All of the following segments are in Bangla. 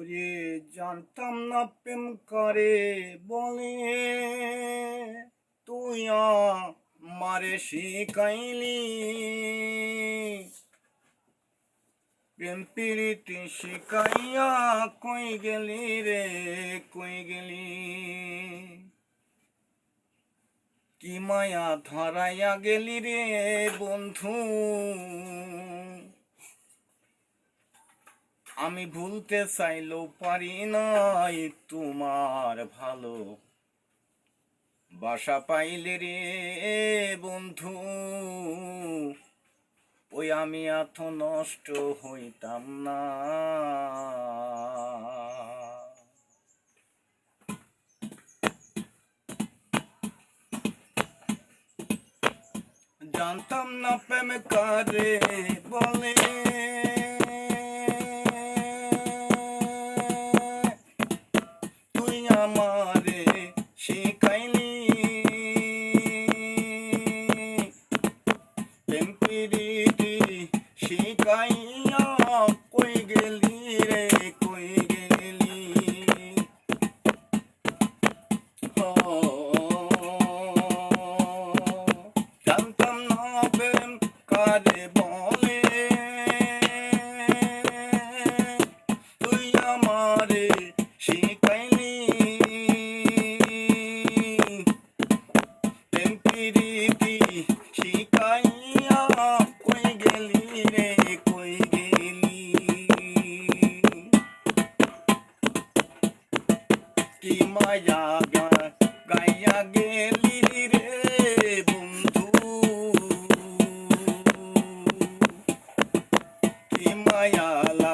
ওরে জানতাম না প্রেম করে বলে, তুই আমারে শিখাইলি। প্রেম প্রীতি শিখাইয়া কই গেলি রে, কই গেলি। কি মায়া ধরাইয়া গেলি রে বন্ধু, আমি ভুলতে চাইলেও পারি নাই তোমার ভালো বাসা পাইলে রে বন্ধু। ওই আমি এত নষ্ট হইতাম না। জানতাম না প্রেম কারে বলে, তুই আমারে শিখাইলি। প্রেম প্রীতি শিখাইয়া কই গেলি রে, কই গেলি। জানতাম না প্রেম কারে বলে, তুই আমারে শিখাইলি। প্রেম প্রীতি শিখাইয়া কই গেলি রে, কই গেলি। কি মায়া গাইয়া গেলি রে বন্ধু, কি মায়ালা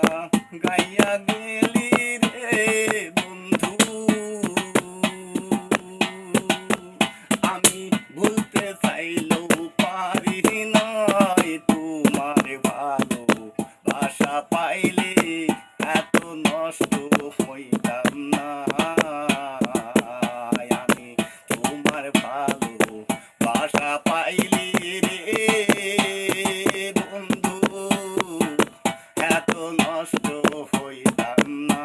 গাইয়া গেলি রে বন্ধু। আমি ভুলতে চাইলেও পারি নাই তোমার ভালো বাসা পাইলে এত নষ্ট হইতাম না। আমি তোমার ভালো বাসা পাইলে রে বন্ধু এত নষ্ট হইতাম না।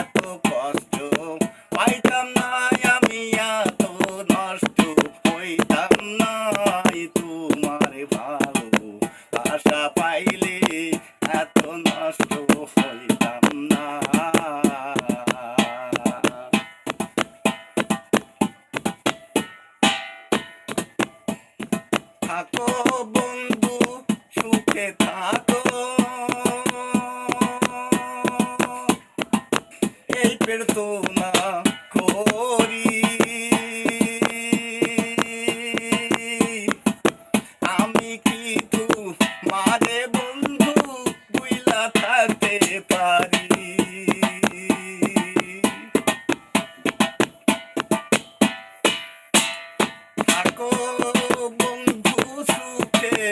এত কষ্ট পাইতাম না, আমি এত নষ্ট হইতাম না। তোমার ভালো বাসা পাইলে এত নষ্ট হইতাম না। থাকো বন্ধু সুখে থাকো, এই প্রার্থনা করি। আমি কিন্তু মারে বন্ধু বুইলা থাকতে পারি। থাকো বন্ধু সুখে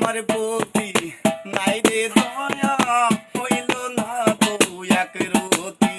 আমার প্রতি নাই রে দয়া হইল না তো এক রতি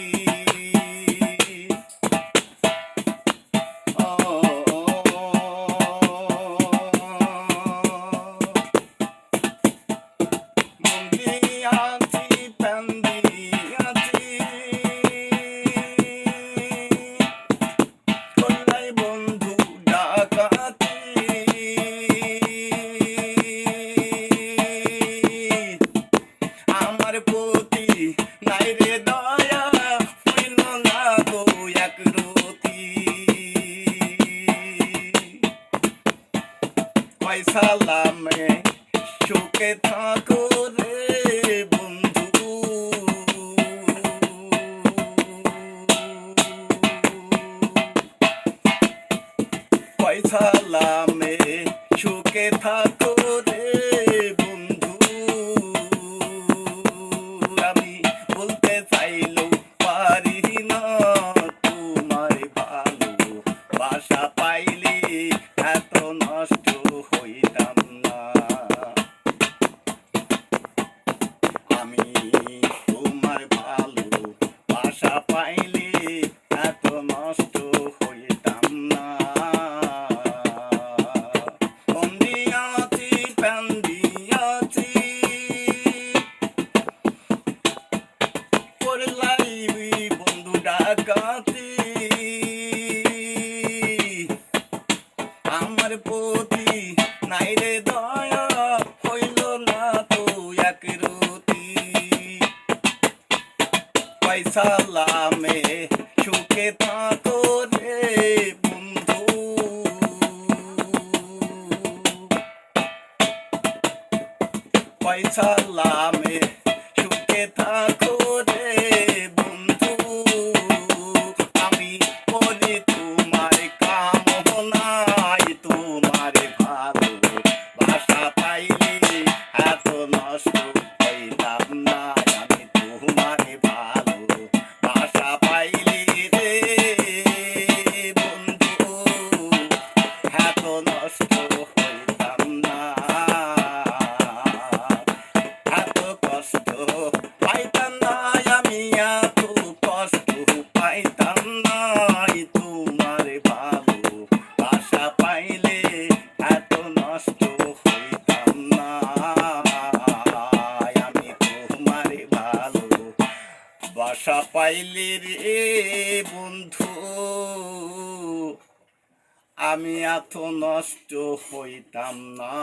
সালামে সুখে থাকো রে বন্ধু সালামে সুখে থাকো রে বন্ধু আমি বলতে চাইলেও পারি না তোমার ভালো বাসা পাইলে এত নষ্ট হইতাম না আমি তোমার ভালো বাসা পাইলে এত নষ্ট হইতাম না বন্দিয়াছি প্যান্দিয়াছি করলাই বন্ধু ডাকাতি আমার প্রতি নাই রে দয়া হইল না তো এক রতি সালামে সুখে থাকো রে বন্ধু সালামে সুখে থাকো রে বন্ধু আমি বলি তোমার কামনাই তোমার ভালো বাসা পাইলে এত নষ্ট হইলাম না আমি তোমার ভালো বাসা পাইলে রে বন্ধু এত নষ্ট হইলাম না এত কষ্ট পাইতাম না আমি এত কষ্ট পাইতাম না তোমার ভালো বাসা পাইলে এত নষ্ট হইতাম না আমি তোমার ভালো বাসা পাইলে রে বন্ধু আমি এত নষ্ট হইতাম না।